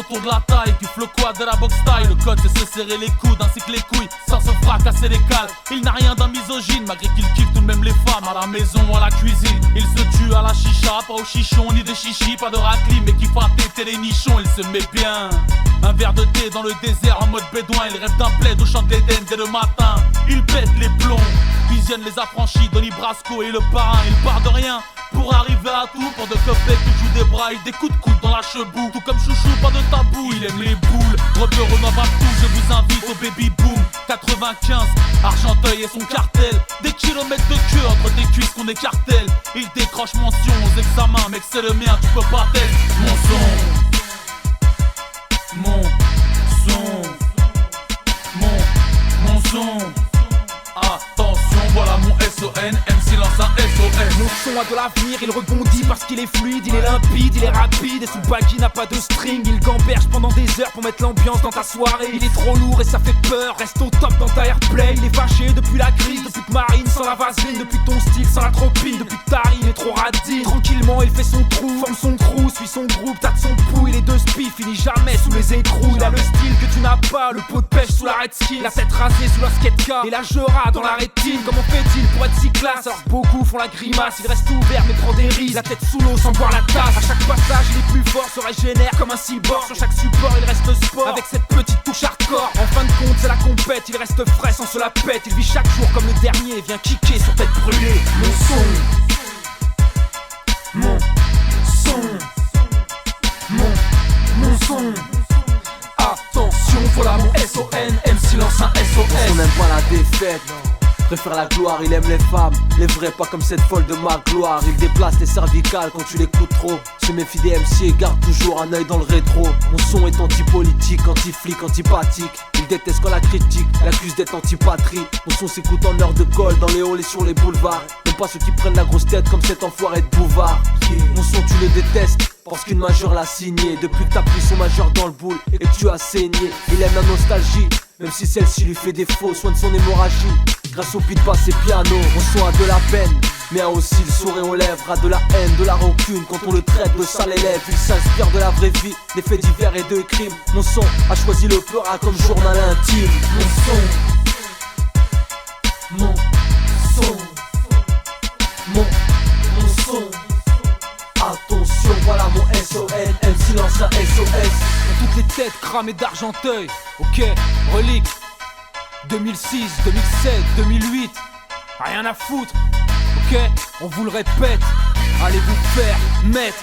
autour de la taille, du flow quad de la box style. Le code c'est se serrer les coudes ainsi que les couilles, sans se fracasser les cales. Il n'a rien d'un misogyne, malgré qu'il kiffe tout de même les femmes. À la maison, à la cuisine, il se tue à la chicha, pas au chichon ni de chichi, pas de racli, mais qui fera téter les nichons, il se met bien. Un verre de thé dans le désert en mode bédouin, il rêve d'un plaid où chante l'Éden dès le matin. Il pète les plombs, visionne les affranchis, Donnie Brasco et le parrain. Il part de rien pour arriver à tout, pour de copains qui jouent des bras, il des coups de coude dans la chebou. Tout comme Chouchou, pas de tabou, il aime les boules. Rebeu renove un tout, je vous invite au baby boom 95, Argenteuil et son cartel. Des kilomètres de queue entre tes cuisses qu'on écartèle. Il décroche mention aux examens, mec c'est le mien, tu peux pas tester. Mon son, mon son. Attention, voilà mon SON, MC lance un SOS. Mon son a de l'avenir, il rebondit parce qu'il est fluide, il est limpide, il est rapide. Et son baggy n'a pas de string, il gamberge pendant des heures pour mettre l'ambiance dans ta soirée. Il est trop lourd et ça fait peur, reste au top dans ta airplay. Il est fâché depuis la crise, depuis que Marine sans la vaseline, depuis que ton style sans la tropine, depuis que ta rime est trop radine. Tranquillement il fait son trou, forme son crew, suit son groupe, tâte son pouls. Il est deux spies, finit jamais sous les écrous. Il a le style que tu n'as pas, le pot de pêche sous la Redskin, la tête rasée sous la skate-car et la Jera dans la rétine. Comment fait-il pour être si classe alors beaucoup font la grimace? Il reste ouvert mais prend des risques, la tête sous l'eau sans boire la tasse. À chaque passage il est plus fort, se régénère comme un cyborg. Sur chaque support il reste sport, avec cette petite touche hardcore. En fin de compte c'est la compète, il reste frais sans se la pète. Il vit chaque jour comme le dernier, vient kicker sur tête brûlée. Mon son, mon son. Attention, voilà mon SON, MC lance un SOS. On n'aime pas la défaite, préfère la gloire, il aime les femmes, les vrais, pas comme cette folle de ma gloire. Il déplace les cervicales quand tu l'écoutes trop. Se méfie des MC et garde toujours un œil dans le rétro. Mon son est anti-politique, anti-flic, antipathique. Il déteste quand la critique l'accuse d'être anti-patrie. Mon son s'écoute en heure de colle, dans les halls et sur les boulevards. Non pas ceux qui prennent la grosse tête comme cet enfoiré de Bouvard. Mon son tu le détestes parce qu'une majeure l'a signé. Depuis que t'as pris son majeur dans le boule et que tu as saigné. Il aime la nostalgie, même si celle-ci lui fait défaut. Soin de son hémorragie, grâce au beat basse et piano. Mon son a de la peine, mais a aussi le sourire aux lèvres. A de la haine, de la rancune quand on le traite de sale élève. Il s'inspire de la vraie vie, des faits divers et de crimes. Mon son a choisi le peura comme journal intime. Mon son. Attention, voilà mon SON, MC lance un SOS. Dans toutes les têtes cramées d'Argenteuil, ok, relique 2006, 2007, 2008, rien à foutre, ok, on vous le répète, allez vous faire mettre.